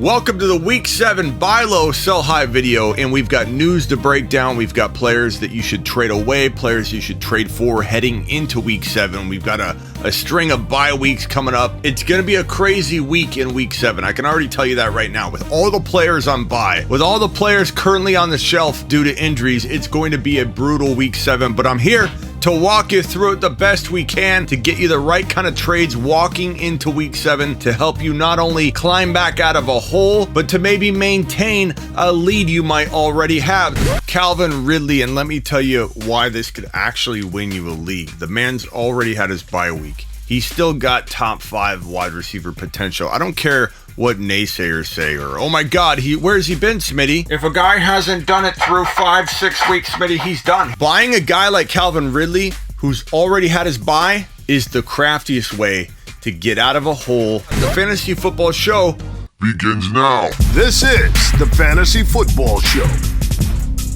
Welcome to the Week 7 Buy Low, Sell High video, and we've got news to break down. We've got players that you should trade away, players you should trade for heading into Week 7. We've got a string of bye weeks coming up. It's going to be a crazy week in Week 7. I can already tell you that right now. With all the players on bye, with all the players currently on the shelf due to injuries, it's going to be a brutal Week 7, but I'm here to walk you through it the best we can to get you the right kind of trades walking into Week 7 to help you not only climb back out of a hole, but to maybe maintain a lead you might already have. Calvin Ridley, and let me tell you why this could actually win you a league. The man's already had his bye week. He's still got top 5 wide receiver potential. I don't care what naysayers say, or, oh my God, where's he been, Smitty? If a guy hasn't done it through 5-6 weeks, Smitty, he's done. Buying a guy like Calvin Ridley, who's already had his bye, is the craftiest way to get out of a hole. The Fantasy Football Show begins now. This is the Fantasy Football Show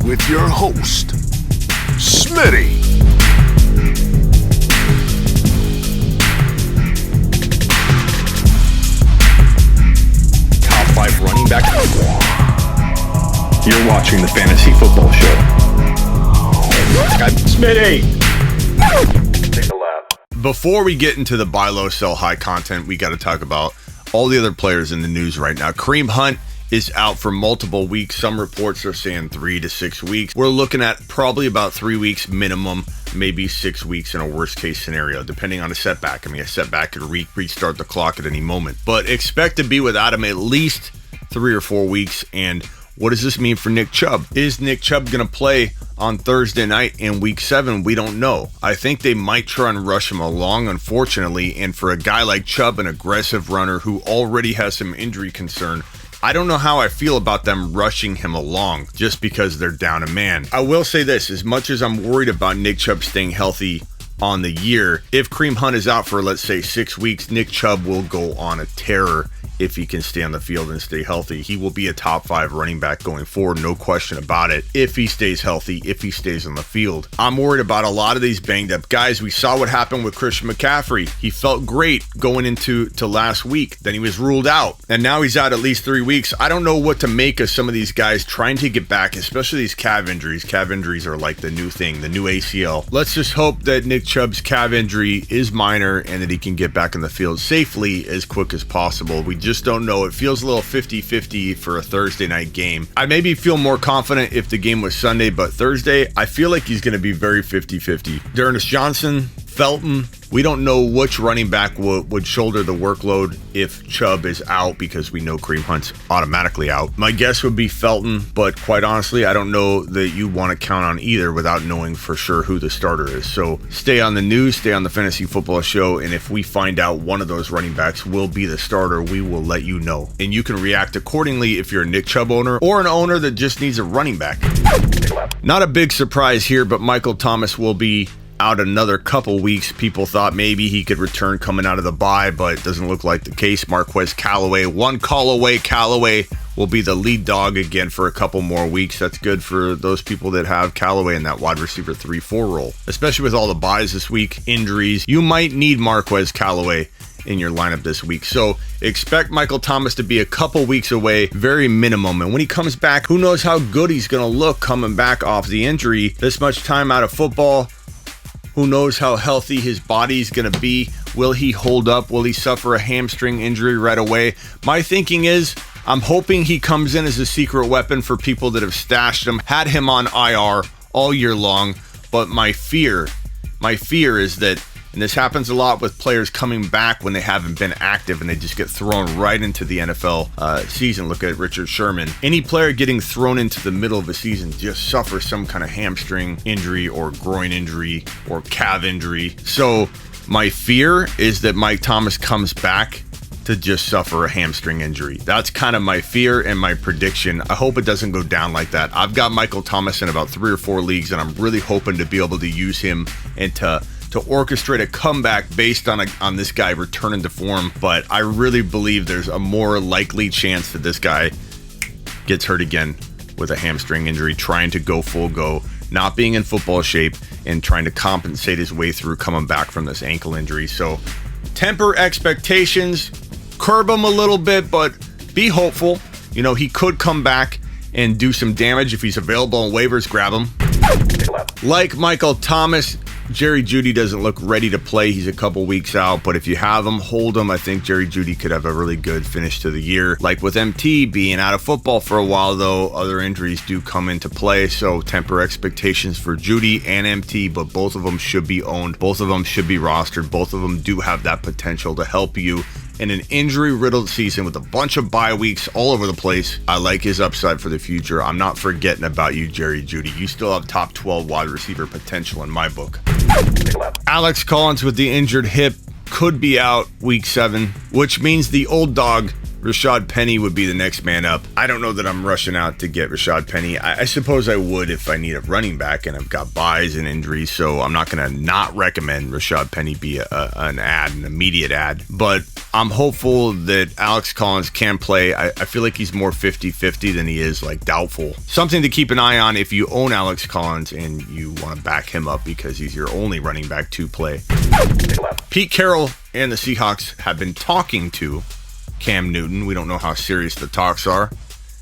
with your host, Smitty. Running back. You're watching the Fantasy Football Show. Smitty! Take a lap. Before we get into the buy low, sell high content, we got to talk about all the other players in the news right now. Kareem Hunt is out for multiple weeks. Some reports are saying 3 to 6 weeks. We're looking at probably about 3 weeks minimum, maybe 6 weeks in a worst case scenario, depending on a setback. I mean, a setback could restart the clock at any moment, but expect to be without him at least 3 or 4 weeks. And what does this mean for Nick Chubb? Is Nick Chubb going to play on Thursday night in Week 7? We don't know. I think they might try and rush him along, unfortunately. And for a guy like Chubb, an aggressive runner who already has some injury concern, I don't know how I feel about them rushing him along just because they're down a man. I will say this, as much as I'm worried about Nick Chubb staying healthy on the year, if Kareem Hunt is out for, let's say, 6 weeks, Nick Chubb will go on a tear if he can stay on the field and stay healthy. He will be a top 5 running back going forward, no question about it, if he stays healthy, if he stays on the field. I'm worried about a lot of these banged up guys. We saw what happened with Christian McCaffrey. He felt great going into last week, then he was ruled out, and now he's out at least 3 weeks. I don't know what to make of some of these guys trying to get back, especially these calf injuries. Calf injuries are like the new thing, the new ACL. Let's just hope that Nick Chubb's calf injury is minor and that he can get back in the field safely as quick as possible. We just don't know. It feels a little 50-50 for a Thursday night game. I maybe feel more confident if the game was Sunday, but Thursday, I feel like he's going to be very 50-50. D'Ernest Johnson, Felton, we don't know which running back would shoulder the workload if Chubb is out, because we know Kareem Hunt's automatically out. My guess would be Felton, but quite honestly, I don't know that you want to count on either without knowing for sure who the starter is. So stay on the news, stay on the Fantasy Football Show, and if we find out one of those running backs will be the starter, we will let you know. And you can react accordingly if you're a Nick Chubb owner or an owner that just needs a running back. Not a big surprise here, but Michael Thomas will be out another couple weeks. People thought maybe he could return coming out of the bye, but it doesn't look like the case. Marquez Callaway, one call away. Callaway will be the lead dog again for a couple more weeks. That's good for those people that have Callaway in that wide receiver 3-4 role, especially with all the buys this week, injuries. You might need Marquez Callaway in your lineup this week. So expect Michael Thomas to be a couple weeks away, very minimum. And when he comes back, who knows how good he's going to look coming back off the injury. This much time out of football, who knows how healthy his body's going to be? Will he hold up? Will he suffer a hamstring injury right away? My thinking is, I'm hoping he comes in as a secret weapon for people that have stashed him, had him on IR all year long. But my fear is that, and this happens a lot with players coming back when they haven't been active and they just get thrown right into the NFL season. Look at Richard Sherman. Any player getting thrown into the middle of a season just suffers some kind of hamstring injury or groin injury or calf injury. So my fear is that Mike Thomas comes back to just suffer a hamstring injury. That's kind of my fear and my prediction. I hope it doesn't go down like that. I've got Michael Thomas in about 3 or 4 leagues, and I'm really hoping to be able to use him and to orchestrate a comeback based on this guy returning to form. But I really believe there's a more likely chance that this guy gets hurt again with a hamstring injury, trying to go full go, not being in football shape, and trying to compensate his way through coming back from this ankle injury. So temper expectations, curb them a little bit, but be hopeful. He could come back and do some damage. If he's available on waivers, grab him. Like Michael Thomas, Jerry Jeudy doesn't look ready to play. He's a couple weeks out, but if you have him, hold him. I think Jerry Jeudy could have a really good finish to the year. Like with MT being out of football for a while, though, other injuries do come into play, so temper expectations for Jeudy and MT, but both of them should be owned. Both of them should be rostered. Both of them do have that potential to help you in an injury-riddled season with a bunch of bye weeks all over the place. I like his upside for the future. I'm not forgetting about you, Jerry Jeudy. You still have top 12 wide receiver potential in my book. Alex Collins with the injured hip could be out week 7, which means the old dog Rashad Penny would be the next man up. I don't know that I'm rushing out to get Rashad Penny. I suppose I would if I need a running back and I've got buys and injuries, so I'm not going to not recommend Rashad Penny be an immediate ad. But I'm hopeful that Alex Collins can play. I feel like he's more 50-50 than he is like doubtful. Something to keep an eye on if you own Alex Collins and you want to back him up because he's your only running back to play. Pete Carroll and the Seahawks have been talking to Cam Newton. We don't know how serious the talks are.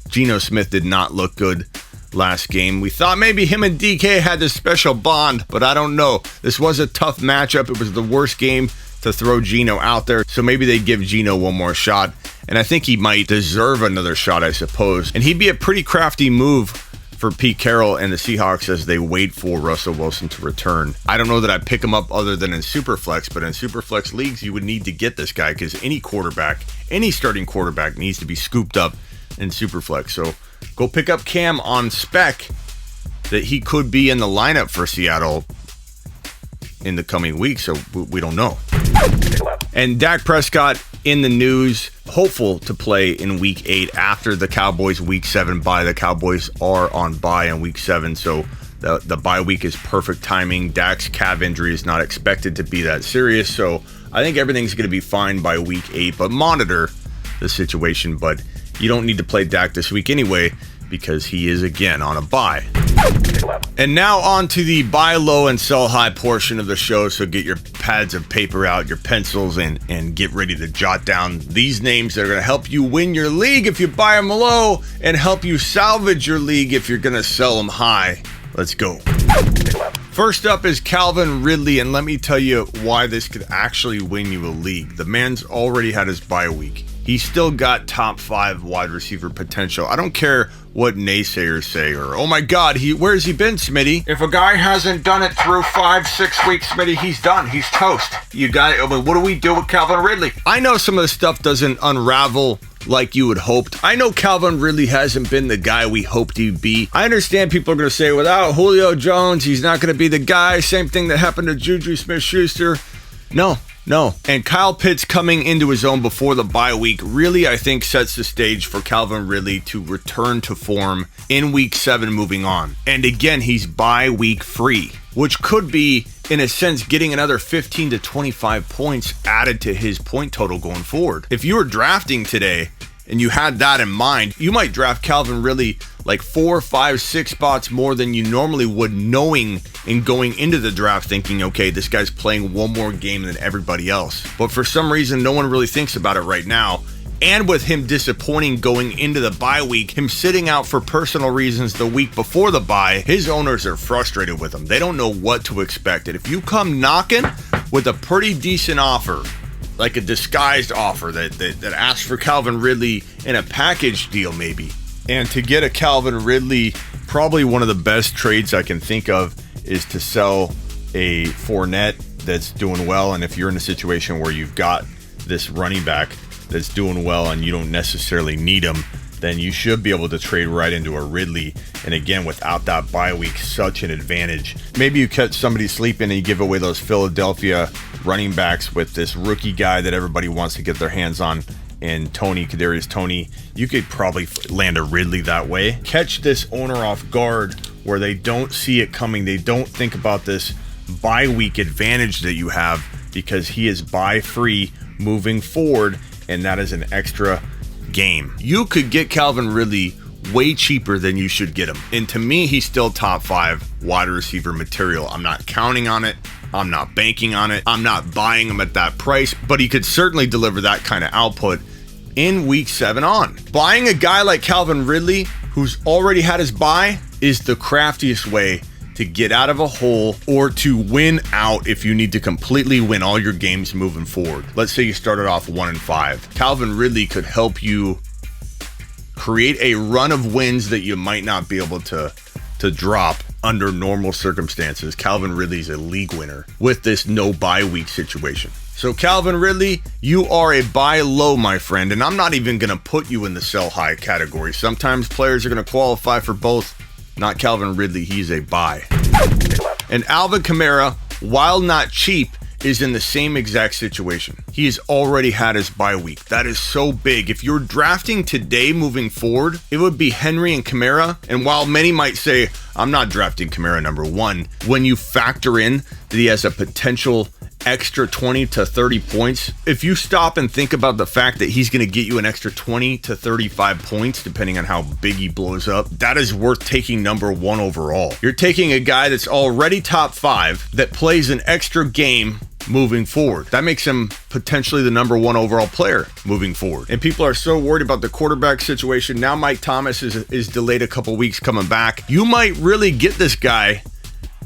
Geno Smith did not look good last game. We thought maybe him and DK had this special bond, but I don't know. This was a tough matchup. It was the worst game to throw Geno out there, so maybe they give Geno one more shot, and I think he might deserve another shot, I suppose. And he'd be a pretty crafty move for Pete Carroll and the Seahawks as they wait for Russell Wilson to return. I don't know that I'd pick him up other than in Superflex, but in Superflex leagues, you would need to get this guy because any starting quarterback needs to be scooped up in Superflex. So go pick up Cam on spec that he could be in the lineup for Seattle in the coming weeks, so we don't know. And Dak Prescott in the news, hopeful to play in week 8 after the Cowboys week 7 bye. The Cowboys are on bye in week 7, so the bye week is perfect timing. Dak's calf injury is not expected to be that serious, so I think everything's going to be fine by week 8, but monitor the situation. But you don't need to play Dak this week anyway because he is again on a bye. And now on to the buy low and sell high portion of the show. So get your pads of paper out, your pencils, and get ready to jot down these names that are going to help you win your league if you buy them low and help you salvage your league if you're going to sell them high. Let's go. First up is Calvin Ridley, and let me tell you why this could actually win you a league. The man's already had his bye week. He's still got top 5 wide receiver potential. I don't care what naysayers say or, oh my God, where's he been, Smitty? If a guy hasn't done it through 5-6 weeks, Smitty, he's done. He's toast. What do we do with Calvin Ridley? I know some of the stuff doesn't unravel like you had hoped. I know Calvin Ridley hasn't been the guy we hoped he'd be. I understand people are going to say, without Julio Jones, he's not going to be the guy. Same thing that happened to Juju Smith-Schuster. No. And Kyle Pitts coming into his own before the bye week really, I think, sets the stage for Calvin Ridley to return to form in week 7 moving on. And again, he's bye week free, which could be, in a sense, getting another 15 to 25 points added to his point total going forward. If you were drafting today and you had that in mind, you might draft Calvin Ridley like 4, 5, 6 spots more than you normally would, knowing and going into the draft thinking, okay, this guy's playing one more game than everybody else. But for some reason, no one really thinks about it right now. And with him disappointing going into the bye week, him sitting out for personal reasons the week before the bye, his owners are frustrated with him. They don't know what to expect. And if you come knocking with a pretty decent offer, like a disguised offer that asks for Calvin Ridley in a package deal maybe, and to get a Calvin Ridley, probably one of the best trades I can think of is to sell a Fournette that's doing well. And if you're in a situation where you've got this running back that's doing well and you don't necessarily need him, then you should be able to trade right into a Ridley. And again, without that bye week, such an advantage. Maybe you catch somebody sleeping and you give away those Philadelphia running backs with this rookie guy that everybody wants to get their hands on, and Kadarius Toney. You could probably land a Ridley that way. Catch this owner off guard where they don't see it coming. They don't think about this bye week advantage that you have because he is bye free moving forward, and that is an extra game. You could get Calvin Ridley way cheaper than you should get him. And to me, he's still top 5 wide receiver material. I'm not counting on it. I'm not banking on it. I'm not buying him at that price, but he could certainly deliver that kind of output in week 7 on. Buying a guy like Calvin Ridley, who's already had his bye, is the craftiest way to get out of a hole or to win out if you need to completely win all your games moving forward. Let's say you started off 1-5. Calvin Ridley could help you create a run of wins that you might not be able to drop under normal circumstances. Calvin Ridley's a league winner with this no bye week situation. So Calvin Ridley, you are a buy low, my friend, and I'm not even going to put you in the sell high category. Sometimes players are going to qualify for both. Not Calvin Ridley, he's a buy. And Alvin Kamara, while not cheap, is in the same exact situation. He has already had his bye week. That is so big. If you're drafting today moving forward, it would be Henry and Kamara. And while many might say, I'm not drafting Kamara number 1, when you factor in that he has a potential extra 20 to 30 points, if you stop and think about the fact that he's going to get you an extra 20 to 35 points, depending on how big he blows up, that is worth taking number 1 overall. You're taking a guy that's already top 5 that plays an extra game moving forward. That makes him potentially the number 1 overall player moving forward. And people are so worried about the quarterback situation. Now Mike Thomas is delayed a couple weeks coming back. You might really get this guy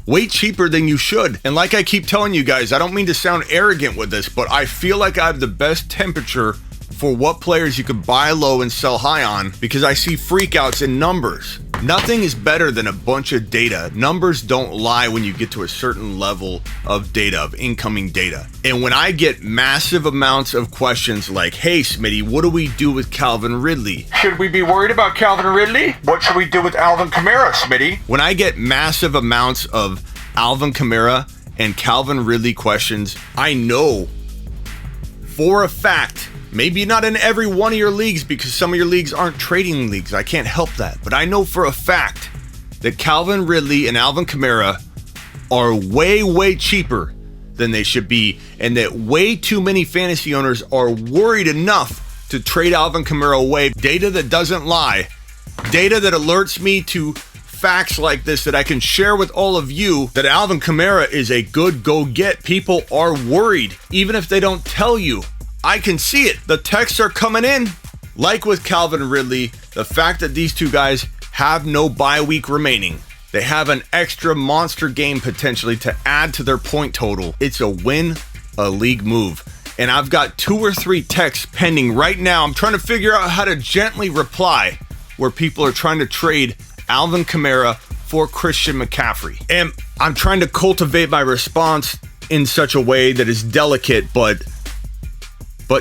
way cheaper than you should. And like I keep telling you guys, I don't mean to sound arrogant with this, but I feel like I have the best temperature for what players you could buy low and sell high on, because I see freakouts in numbers. Nothing is better than a bunch of data. Numbers don't lie when you get to a certain level of data, of incoming data. And when I get massive amounts of questions like, hey, Smitty, what do we do with Calvin Ridley? Should we be worried about Calvin Ridley? What should we do with Alvin Kamara, Smitty? When I get massive amounts of Alvin Kamara and Calvin Ridley questions, I know for a fact, maybe not in every one of your leagues, because some of your leagues aren't trading leagues. I can't help that. But I know for a fact that Calvin Ridley and Alvin Kamara are way, way cheaper than they should be. And that way too many fantasy owners are worried enough to trade Alvin Kamara away. Data that doesn't lie. Data that alerts me to facts like this that I can share with all of you, that Alvin Kamara is a good go-get. People are worried, even if they don't tell you. I can see it. The texts are coming in. Like with Calvin Ridley, the fact that these two guys have no bye week remaining, they have an extra monster game potentially to add to their point total. It's a win, a league move. And I've got 2 or 3 texts pending right now. I'm trying to figure out how to gently reply where people are trying to trade Alvin Kamara for Christian McCaffrey. And I'm trying to cultivate my response in such a way that is delicate, but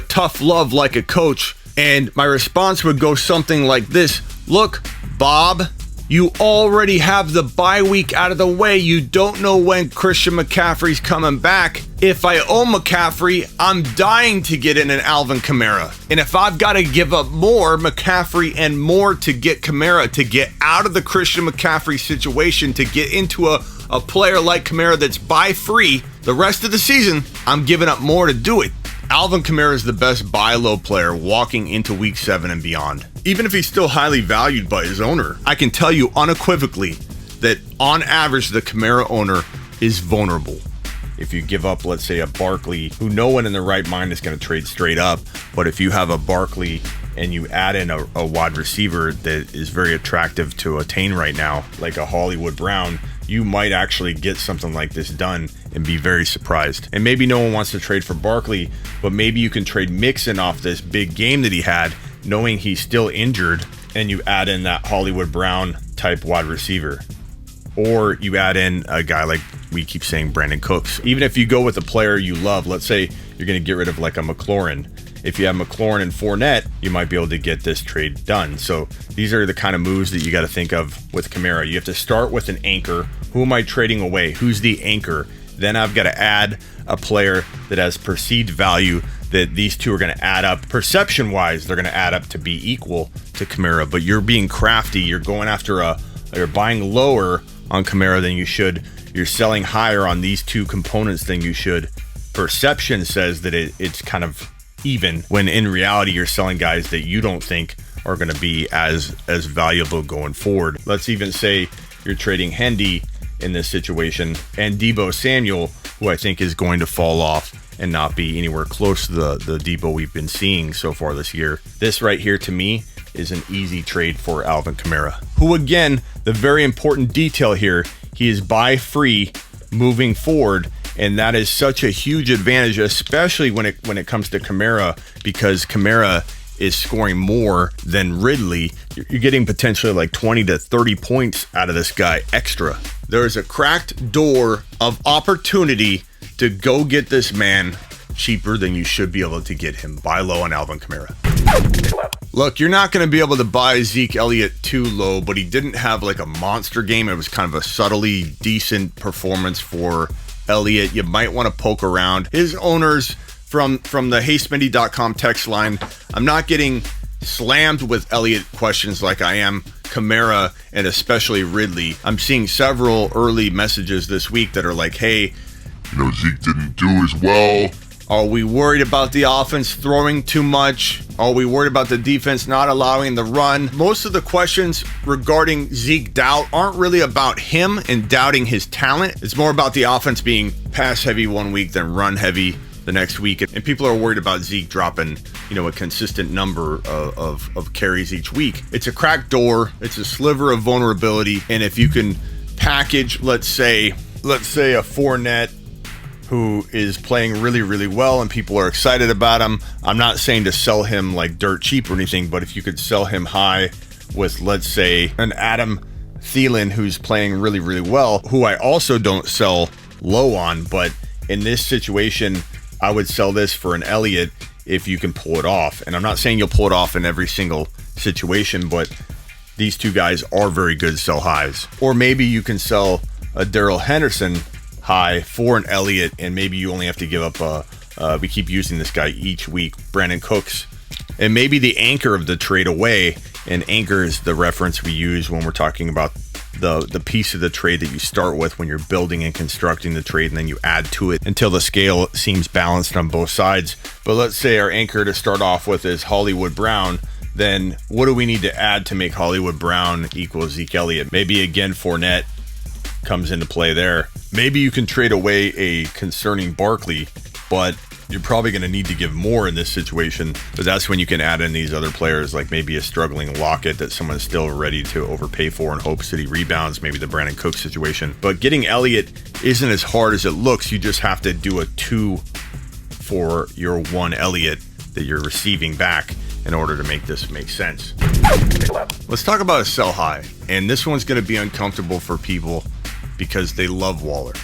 tough love like a coach. And my response would go something like this. Look, Bob, you already have the bye week out of the way. You don't know when Christian McCaffrey's coming back. If I own McCaffrey, I'm dying to get in an Alvin Kamara. And if I've got to give up more McCaffrey and more to get Kamara, to get out of the Christian McCaffrey situation, to get into a player like Kamara that's buy free the rest of the season, I'm giving up more to do it. Alvin Kamara is the best buy low player walking into week 7 and beyond. Even if he's still highly valued by his owner, I can tell you unequivocally that on average, the Kamara owner is vulnerable. If you give up, let's say, a Barkley, who no one in their right mind is going to trade straight up, but if you have a Barkley and you add in a wide receiver that is very attractive to attain right now, like a Hollywood Brown, you might actually get something like this done and be very surprised. And maybe no one wants to trade for Barkley, but maybe you can trade Mixon off this big game that he had, knowing he's still injured, and you add in that Hollywood Brown type wide receiver. Or you add in a guy like, we keep saying, Brandon Cooks. Even if you go with a player you love, let's say you're going to get rid of like a McLaurin. If you have McLaurin and Fournette, you might be able to get this trade done. So these are the kind of moves that you got to think of with Kamara. You have to start with an anchor. Who am I trading away? Who's the anchor? Then I've got to add a player that has perceived value, that these two are going to add up. Perception-wise, they're going to add up to be equal to Kamara. But you're being crafty. You're going after you're buying lower on Kamara than you should. You're selling higher on these two components than you should. Perception says that it's kind of even, when in reality you're selling guys that you don't think are going to be as valuable going forward. Let's even say you're trading Hendy in this situation and Deebo Samuel, who I think is going to fall off and not be anywhere close to the Debo we've been seeing so far this year. This right here, to me, is an easy trade for Alvin Kamara, who, again, the very important detail here, he is buy free moving forward, and that is such a huge advantage, especially when it comes to Kamara, because Kamara is scoring more than Ridley. You're getting potentially like 20 to 30 points out of this guy extra. There is a cracked door of opportunity to go get this man cheaper than you should be able to get him. Buy low on Alvin Kamara. Look, you're not going to be able to buy Zeke Elliott too low, but he didn't have like a monster game. It was kind of a subtly decent performance for Elliott. You might want to poke around. His owners from the HeySmitty.com text line, I'm not getting slammed with Elliott questions like I am Kamara and especially Ridley. I'm seeing several early messages this week that are like, hey, Zeke didn't do as well. Are we worried about the offense throwing too much? Are we worried about the defense not allowing the run? Most of the questions regarding Zeke doubt aren't really about him and doubting his talent. It's more about the offense being pass heavy one week, then run heavy the next week. And people are worried about Zeke dropping, a consistent number of carries each week. It's a cracked door. It's a sliver of vulnerability. And if you can package, let's say a Fournette who is playing really, really well and people are excited about him. I'm not saying to sell him like dirt cheap or anything, but if you could sell him high with, let's say, an Adam Thielen who's playing really, really well, who I also don't sell low on, but in this situation, I would sell this for an Elliott if you can pull it off. And I'm not saying you'll pull it off in every single situation, but these two guys are very good sell highs. Or maybe you can sell a Darrell Henderson high for an Elliott, and maybe you only have to give up we keep using this guy each week, Brandon Cooks, and maybe the anchor of the trade away. And anchor is the reference we use when we're talking about the piece of the trade that you start with when you're building and constructing the trade, and then you add to it until the scale seems balanced on both sides. But let's say our anchor to start off with is Hollywood Brown. Then what do we need to add to make Hollywood Brown equal Zeke Elliott? Maybe again Fournette comes into play there. Maybe you can trade away a concerning Barkley, but you're probably going to need to give more in this situation. But that's when you can add in these other players, like maybe a struggling Lockett that someone's still ready to overpay for in hopes that he rebounds, maybe the Brandon Cooks situation. But getting Elliott isn't as hard as it looks. You just have to do a 2 for your 1 Elliott that you're receiving back in order to make this make sense. Let's talk about a sell high. And this one's going to be uncomfortable for people because they love Waller.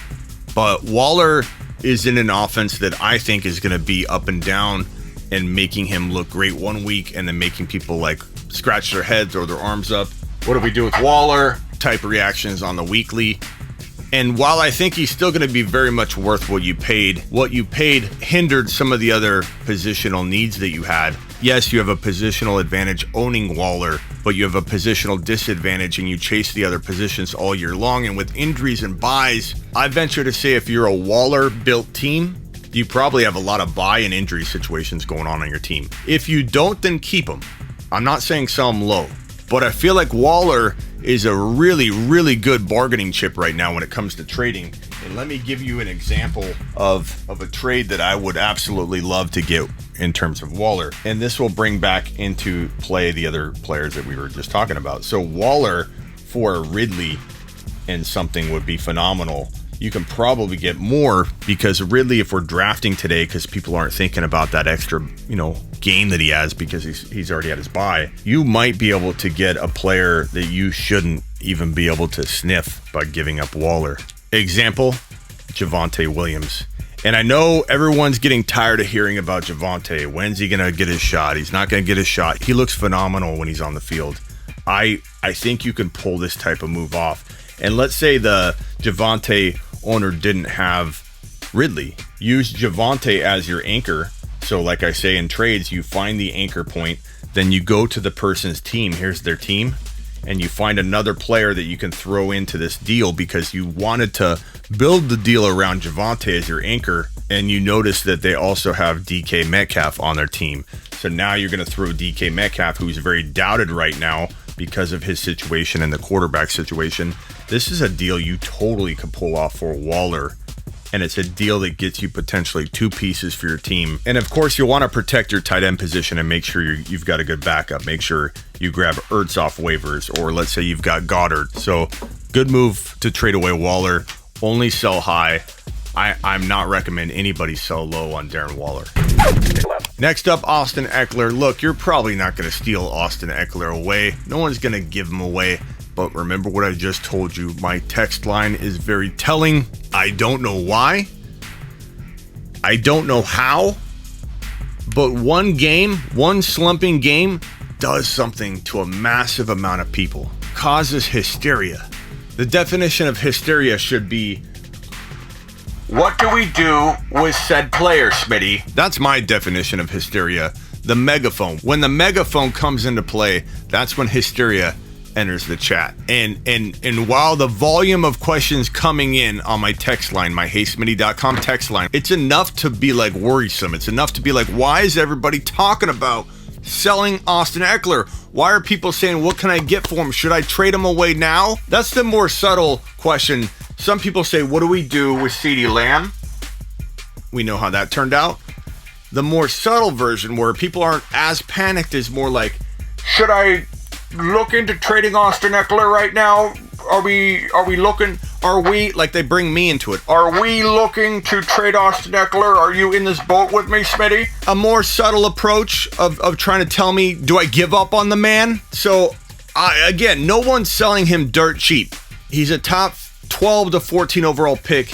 But Waller is in an offense that I think is going to be up and down and making him look great one week and then making people like scratch their heads or their arms up. What do we do with Waller? Type of reactions on the weekly. And while I think he's still going to be very much worth what you paid hindered some of the other positional needs that you had. Yes, you have a positional advantage owning Waller, but you have a positional disadvantage and you chase the other positions all year long. And with injuries and buys, I venture to say if you're a Waller-built team, you probably have a lot of buy and injury situations going on your team. If you don't, then keep them. I'm not saying sell them low, but I feel like Waller is a really, really good bargaining chip right now when it comes to trading. And let me give you an example of a trade that I would absolutely love to get in terms of Waller. And this will bring back into play the other players that we were just talking about. So Waller for Ridley and something would be phenomenal. You can probably get more because Ridley, if we're drafting today, because people aren't thinking about that extra, game that he has because he's already had his bye, you might be able to get a player that you shouldn't even be able to sniff by giving up Waller. Example, Javonte Williams. And I know everyone's getting tired of hearing about Javonte. When's he going to get his shot? He's not going to get his shot. He looks phenomenal when he's on the field. I think you can pull this type of move off. And let's say the Javonte owner didn't have Ridley. Use Javonte as your anchor. So like I say in trades, you find the anchor point, then you go to the person's team. Here's their team. And you find another player that you can throw into this deal because you wanted to build the deal around Javonte as your anchor. And you notice that they also have DK Metcalf on their team. So now you're going to throw DK Metcalf, who's very doubted right now because of his situation and the quarterback situation. This is a deal you totally could pull off for Waller and it's a deal that gets you potentially 2 pieces for your team. And of course, you'll want to protect your tight end position and make sure you've got a good backup. Make sure you grab Ertz off waivers, or let's say you've got Goddard. So good move to trade away Waller. Only sell high. I'm not recommending anybody sell low on Darren Waller. Next up, Austin Eckler. Look, you're probably not going to steal Austin Eckler away. No one's going to give him away. But remember what I just told you. My text line is very telling. I don't know why. I don't know how. But one game, one slumping game, does something to a massive amount of people. Causes hysteria. The definition of hysteria should be, what do we do with said player, Smitty? that's my definition of hysteria. The megaphone. When the megaphone comes into play, that's when hysteria enters the chat. And while the volume of questions coming in on my text line, my HeySmitty.com text line, it's enough to be like worrisome. It's enough to be like, why is everybody talking about selling Austin Eckler? Why are people saying, what can I get for him? Should I trade him away now? That's the more subtle question. Some people say, what do we do with CeeDee Lamb? We know how that turned out. The more subtle version, where people aren't as panicked, is more like, Should I look into trading Austin Eckler right now? Are we looking? like they bring me into it. Are we looking to trade Austin Eckler? Are you in this boat with me, Smitty? A more subtle approach of trying to tell me, do I give up on the man? So, again, no one's selling him dirt cheap. He's a top 12 to 14 overall pick,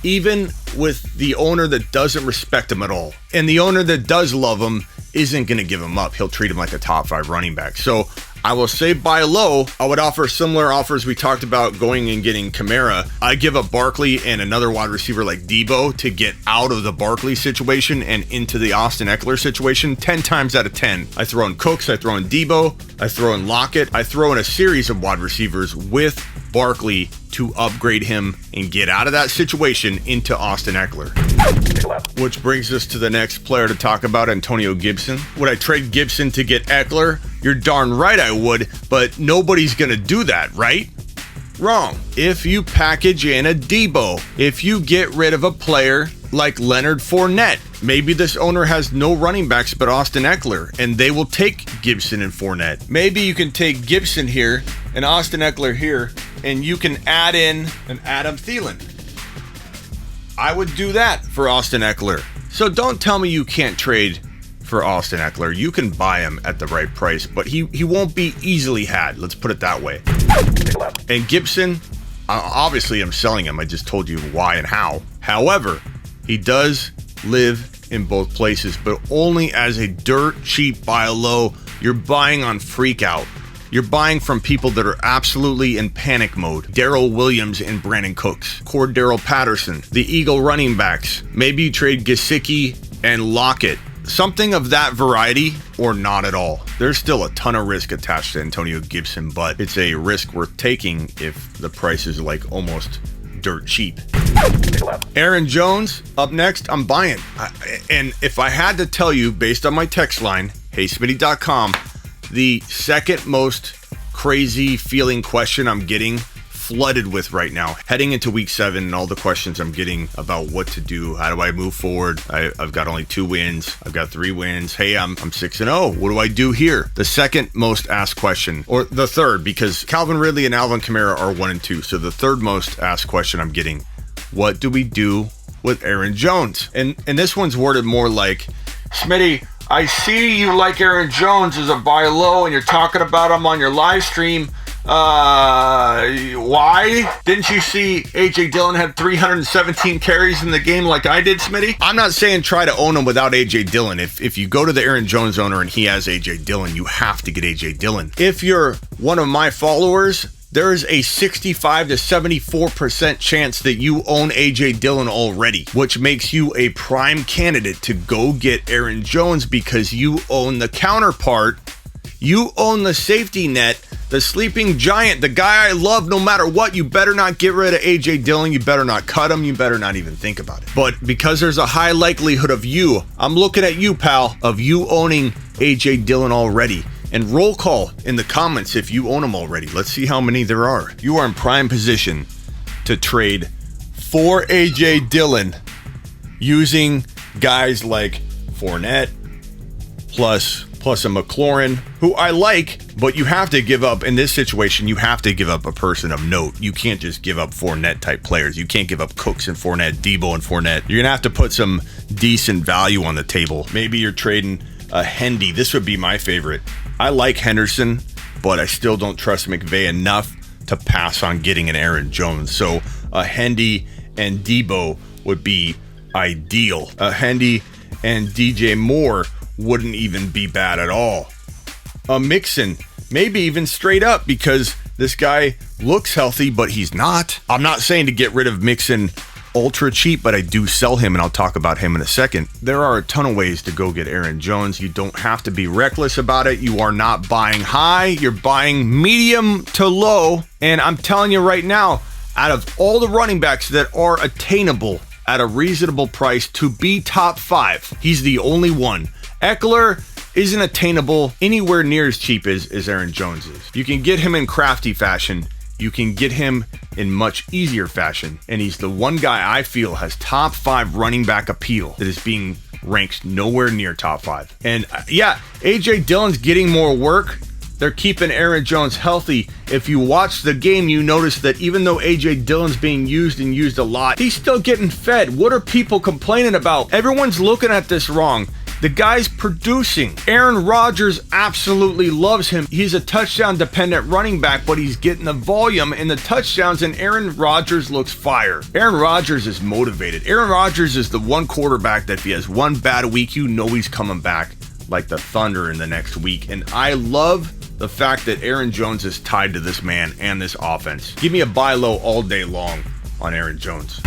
even with the owner that doesn't respect him at all. And the owner that does love him isn't going to give him up. He'll treat him like a top 5 running back. So I will say buy low. I would offer similar offers we talked about going and getting Kamara. I give up Barkley and another wide receiver like Debo to get out of the Barkley situation and into the Austin Eckler situation 10 times out of 10. I throw in Cooks, I throw in Debo, I throw in Lockett, I throw in a series of wide receivers with Barkley to upgrade him and get out of that situation into Austin Eckler. Which brings us to the next player to talk about, Antonio Gibson. Would I trade Gibson to get Eckler? You're darn right I would, but nobody's going to do that, right? Wrong. If you package in a Debo, if you get rid of a player like Leonard Fournette, maybe this owner has no running backs but Austin Eckler, and they will take Gibson and Fournette. Maybe you can take Gibson here and Austin Eckler here, and you can add in an Adam Thielen. I would do that for Austin Eckler. So don't tell me you can't trade for Austin Eckler. You can buy him at the right price, but he won't be easily had. Let's put it that way. And Gibson, obviously I'm selling him. I just told you why and how. However, he does live in both places, but only as a dirt cheap buy low. You're buying on freak out. You're buying from people that are absolutely in panic mode. Darrell Williams and Brandon Cooks. Cordero Patterson. The Eagle running backs. Maybe you trade Gesicki and Lockett. Something of that variety, or not at all. There's still a ton of risk attached to Antonio Gibson, but it's a risk worth taking if the price is like almost dirt cheap. Aaron Jones, up next, I'm buying. And if I had to tell you, based on my text line, HeySmitty.com, the second most crazy feeling question I'm getting flooded with right now, heading into week 7, and all the questions I'm getting about what to do. How do I move forward? I've got only 2 wins. I've got 3 wins. Hey, I'm 6-0. What do I do here? The second most asked question, or the third, because Calvin Ridley and Alvin Kamara are 1 and 2. So the third most asked question I'm getting, what do we do with Aaron Jones? And this one's worded more like, Smitty, I see you like Aaron Jones as a buy low and you're talking about him on your live stream. Why? Didn't you see AJ Dillon had 317 carries in the game like I did, Smitty? I'm not saying try to own him without AJ Dillon. If you go to the Aaron Jones owner and he has AJ Dillon, you have to get AJ Dillon. If you're one of my followers, there is a 65 to 74% chance that you own AJ Dillon already, which makes you a prime candidate to go get Aaron Jones because you own the counterpart. You own the safety net, the sleeping giant, the guy I love no matter what. You better not get rid of AJ Dillon. You better not cut him. You better not even think about it. But because there's a high likelihood of you, I'm looking at you, pal, of you owning AJ Dillon already. And roll call in the comments if you own them already. Let's see how many there are. You are in prime position to trade for A.J. Dillon using guys like Fournette plus a McLaurin, who I like, but you have to give up, in this situation, you have to give up a person of note. You can't just give up Fournette type players. You can't give up Cooks and Fournette, Debo and Fournette. You're going to have to put some decent value on the table. Maybe you're trading a Hendy. This would be my favorite. I like Henderson, but I still don't trust McVay enough to pass on getting an Aaron Jones. So a Hendy and Debo would be ideal. A Hendy and DJ Moore wouldn't even be bad at all. A Mixon, maybe even straight up, because this guy looks healthy, but he's not. I'm not saying to get rid of Mixon ultra cheap, but I do sell him, and I'll talk about him in a second. There are a ton of ways to go get Aaron Jones. You don't have to be reckless about it. You are not buying high. You're buying medium to low. And I'm telling you right now, out of all the running backs that are attainable at a reasonable price to be top 5, he's the only one. Eckler isn't attainable anywhere near as cheap as Aaron Jones is. You can get him in crafty fashion. You can get him in much easier fashion. And he's the one guy I feel has top 5 running back appeal that is being ranked nowhere near top 5. And yeah, A.J. Dillon's getting more work. They're keeping Aaron Jones healthy. If you watch the game, you notice that even though A.J. Dillon's being used and used a lot, he's still getting fed. What are people complaining about? Everyone's looking at this wrong. The guy's producing. Aaron Rodgers absolutely loves him. He's a touchdown-dependent running back, but he's getting the volume and the touchdowns, and Aaron Rodgers looks fire. Aaron Rodgers is motivated. Aaron Rodgers is the one quarterback that if he has one bad week, you know he's coming back like the thunder in the next week. And I love the fact that Aaron Jones is tied to this man and this offense. Give me a buy low all day long on Aaron Jones.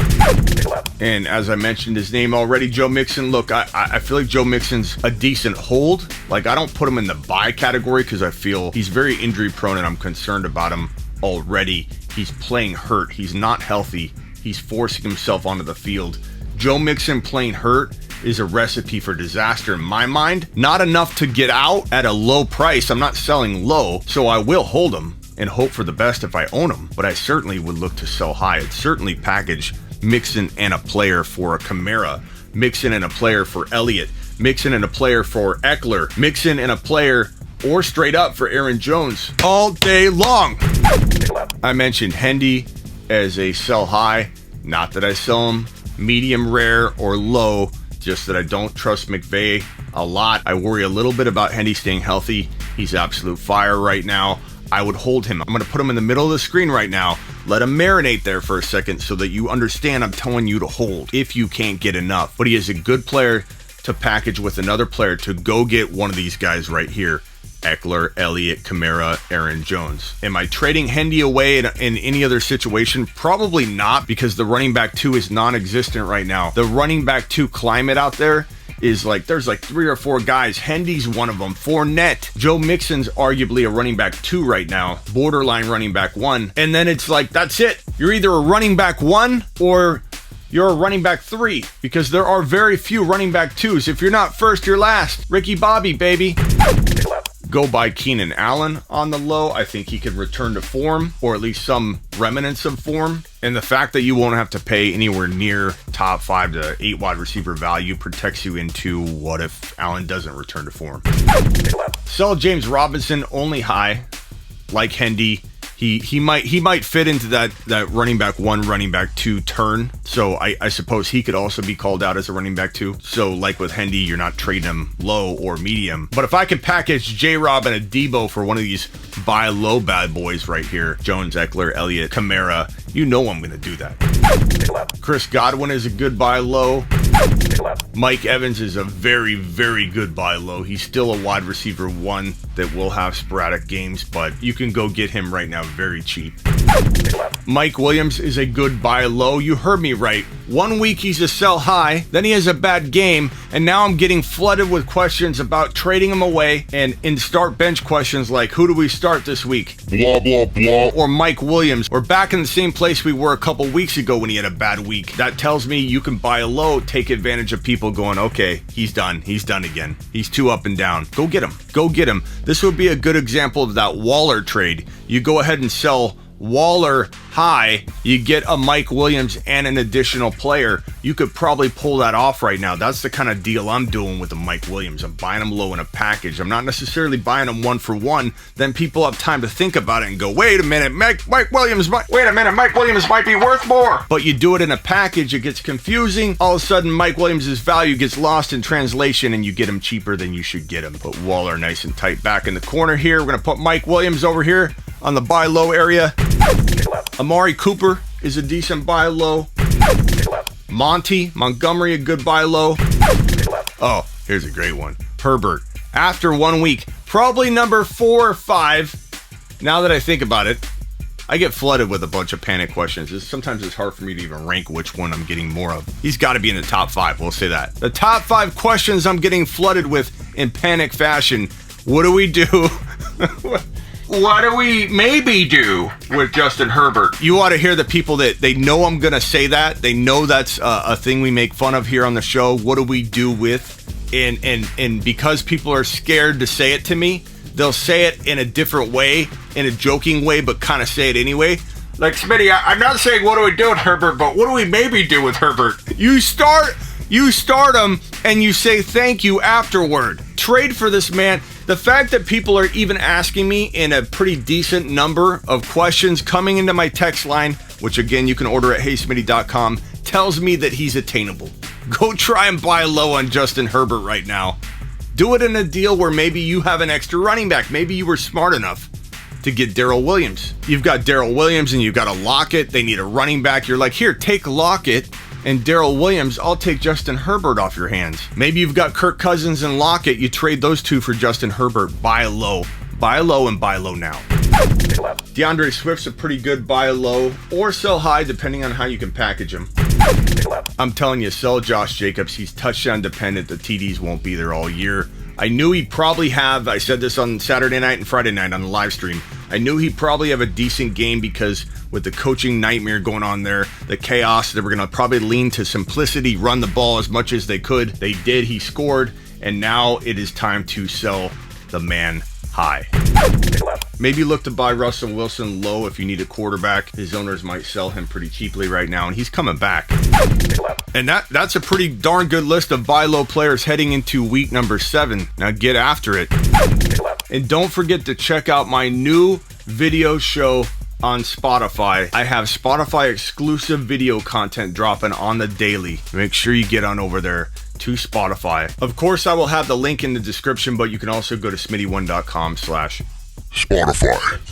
And as I mentioned his name already, Joe Mixon. Look, I feel like Joe Mixon's a decent hold. Like, I don't put him in the buy category because I feel he's very injury prone and I'm concerned about him already. He's playing hurt. He's not healthy. He's forcing himself onto the field. Joe Mixon playing hurt is a recipe for disaster in my mind. Not enough to get out at a low price. I'm not selling low, so I will hold him and hope for the best if I own him, but I certainly would look to sell high. I'd certainly package Mixon and a player for a Kamara, Mixon and a player for Elliott, Mixon and a player for Eckler, Mixon and a player or straight up for Aaron Jones all day long. I mentioned Hendy as a sell high, not that I sell him medium rare or low, just that I don't trust McVay a lot. I worry a little bit about Hendy staying healthy. He's absolute fire right now. I would hold him. I'm going to put him in the middle of the screen right now. Let him marinate there for a second so that you understand I'm telling you to hold if you can't get enough. But he is a good player to package with another player to go get one of these guys right here. Eckler, Elliott, Kamara, Aaron Jones. Am I trading Hendy away in any other situation? Probably not, because the running back 2 is non-existent right now. The running back 2 climate out there is like, there's like 3 or 4 guys. Hendy's one of them. Fournette. Joe Mixon's arguably a running back 2 right now. Borderline running back 1. And then it's like, that's it. You're either a running back 1 or you're a running back 3, because there are very few running back 2s. If you're not first, you're last. Ricky Bobby, baby. Go buy Keenan Allen on the low. I think he could return to form, or at least some remnants of form. And the fact that you won't have to pay anywhere near top 5 to 8 wide receiver value protects you into what if Allen doesn't return to form. Sell James Robinson only high, like Hendy. He might fit into that running back 1, running back 2 turn. So I suppose he could also be called out as a running back 2. So like with Hendy, you're not trading him low or medium. But if I could package J-Rob and a Debo for one of these buy low bad boys right here, Jones, Eckler, Elliott, Kamara, you know I'm going to do that. Chris Godwin is a good buy low. Mike Evans is a very, very good buy low. He's still a wide receiver 1 that will have sporadic games, but you can go get him right now very cheap. Mike Williams is a good buy low. You heard me right. 1 week he's a sell high, then he has a bad game, and now I'm getting flooded with questions about trading him away, and in start bench questions like, who do we start this week? Blah, blah, blah. Or Mike Williams. We're back in the same place we were a couple weeks ago when he had a bad week. That tells me you can buy a low, take advantage of people going, okay, he's done again. He's too up and down. Go get him. This would be a good example of that Waller trade. You go ahead and sell Waller high, you get a Mike Williams and an additional player. You could probably pull that off right now. That's the kind of deal I'm doing with the Mike Williams. I'm buying them low in a package. I'm not necessarily buying them one for one. Then people have time to think about it and go, wait a minute, Mike Williams might be worth more. But you do it in a package, it gets confusing. All of a sudden, Mike Williams' value gets lost in translation and you get him cheaper than you should get him. Put Waller nice and tight back in the corner here. We're going to put Mike Williams over here on the buy low area. Amari Cooper is a decent buy low. Montgomery, a good buy low. Oh, here's a great one. Herbert. After 1 week, probably number 4 or 5. Now that I think about it, I get flooded with a bunch of panic questions. Sometimes it's hard for me to even rank which one I'm getting more of. He's got to be in the top 5, we'll say that. The top 5 questions I'm getting flooded with in panic fashion. What do we do? What do we maybe do with Justin Herbert? You ought to hear the people that they know I'm going to say that. They know that's a thing we make fun of here on the show. What do we do with? And because people are scared to say it to me, they'll say it in a different way, in a joking way, but kind of say it anyway. Like, Smitty, I'm not saying what do we do with Herbert, but what do we maybe do with Herbert? You start him and you say thank you afterward. Trade for this man. The fact that people are even asking me in a pretty decent number of questions coming into my text line, which again you can order at heysmitty.com, tells me that he's attainable. Go try and buy low on Justin Herbert right now. Do it in a deal where maybe you have an extra running back. Maybe you were smart enough to get Darrell Williams. You've got Darrell Williams and you've got a Lockett. They need a running back. You're like, here, take Lockett and Darrell Williams. I'll take Justin Herbert off your hands. Maybe you've got Kirk Cousins and Lockett. You trade those two for Justin Herbert. Buy low. Buy low and buy low now. DeAndre Swift's a pretty good buy low or sell high depending on how you can package him. I'm telling you, sell Josh Jacobs. He's touchdown dependent. The TDs won't be there all year. I knew he'd probably have, I said this on Saturday night and Friday night on the live stream, I knew he'd probably have a decent game because with the coaching nightmare going on there, the chaos, they were going to probably lean to simplicity, run the ball as much as they could. They did. He scored. And now it is time to sell the man high. Maybe look to buy Russell Wilson low if you need a quarterback. His owners might sell him pretty cheaply right now, and he's coming back. And that's a pretty darn good list of buy low players heading into week number 7. Now get after it. And don't forget to check out my new video show on Spotify. I have Spotify exclusive video content dropping on the daily. Make sure you get on over there to Spotify. Of course, I will have the link in the description, but you can also go to smitty1.com/Spotify.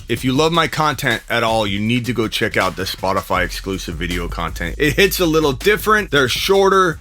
If you love my content at all, you need to go check out the Spotify exclusive video content. It hits a little different. They're shorter,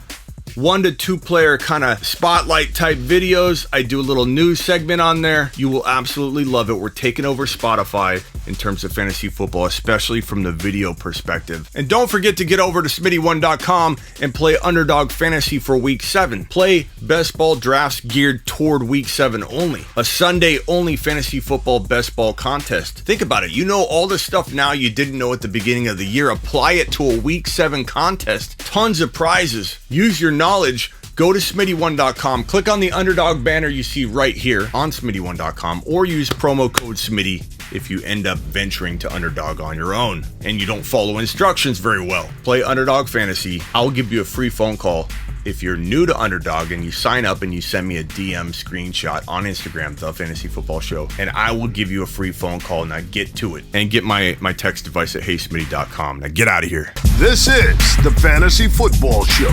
1 to 2 player kind of spotlight type videos. I do a little news segment on there. You will absolutely love it. We're taking over Spotify in terms of fantasy football, especially from the video perspective. And don't forget to get over to smitty1.com and play Underdog Fantasy for Week 7. Play best ball drafts geared toward Week 7 only. A Sunday only fantasy football best ball contest. Think about it. You know all the stuff now you didn't know at the beginning of the year. Apply it to a Week 7 contest. Tons of prizes. Use your knowledge. Go to smitty1.com, click on the Underdog banner you see right here on smitty1.com, or use promo code Smitty if you end up venturing to Underdog on your own and you don't follow instructions very well. Play Underdog Fantasy. I'll give you a free phone call if you're new to Underdog and you sign up and you send me a DM screenshot on Instagram, The Fantasy Football Show, and I will give you a free phone call. Now get to it and get my text device at heysmitty.com. Now get out of here. This is the Fantasy Football Show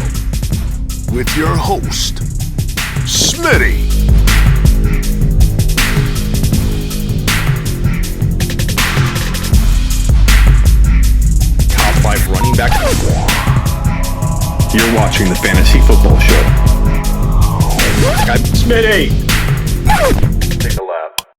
with your host, Smitty. Top 5 running back. You're watching the Fantasy Football Show. Smitty!